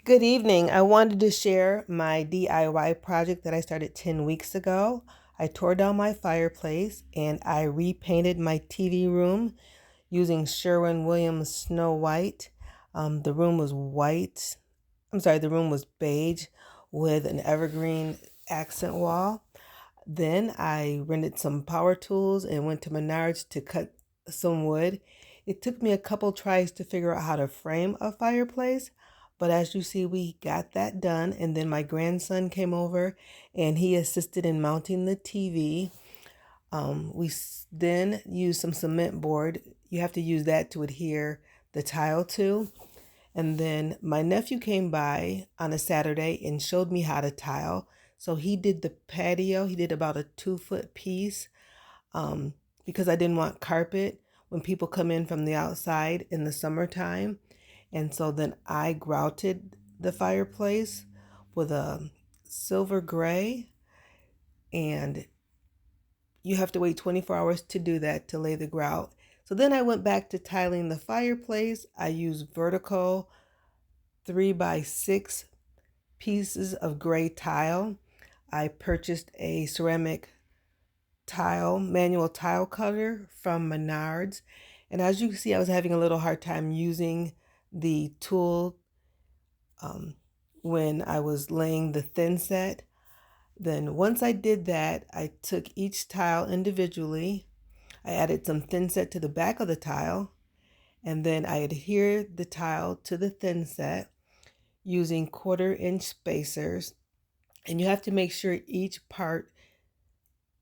Good evening. I wanted to share my DIY project that I started 10 weeks ago. I tore down my fireplace and I repainted my TV room using Sherwin-Williams Snow White. The room was white. The room was beige with an evergreen accent wall. Then I rented some power tools and went to Menards to cut some wood. It took me a couple tries to figure out how to frame a fireplace, but as you see, we got that done. And then my grandson came over and he assisted in mounting the TV. Then used some cement board. You have to use that to adhere the tile to. And then my nephew came by on a Saturday and showed me how to tile. So he did the patio. He did about a 2 foot piece because I didn't want carpet when people come in from the outside in the summertime. And so then I grouted the fireplace with a silver gray, and you have to wait 24 hours to do that to lay the grout. So then I went back to tiling the fireplace. I used vertical 3x6 pieces of gray tile. I purchased a ceramic manual tile cutter from Menards. And as you can see, I was having a little hard time using the tool when I was laying the thin set. Then once I did that, I took each tile individually. I added some thin set to the back of the tile, and then I adhered the tile to the thin set using 1/4 inch spacers. And you have to make sure each part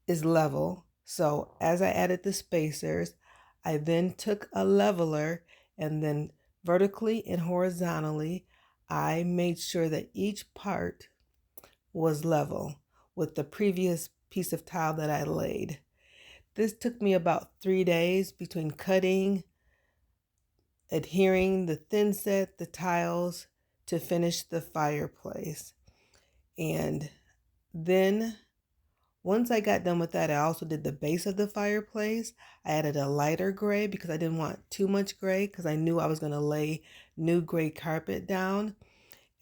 is level. So as I added the spacers, I then took a leveler and then vertically and horizontally, I made sure that each part was level with the previous piece of tile that I laid. This took me about 3 days between cutting, adhering the thin set, the tiles to finish the fireplace. And then once I got done with that, I also did the base of the fireplace. I added a lighter gray because I didn't want too much gray because I knew I was going to lay new gray carpet down.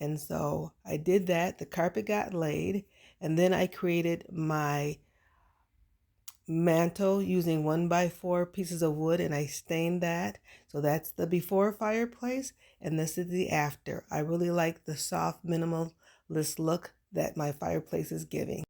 And so I did that. The carpet got laid. And then I created my mantle using 1x4 pieces of wood and I stained that. So that's the before fireplace and this is the after. I really like the soft minimalist look that my fireplace is giving.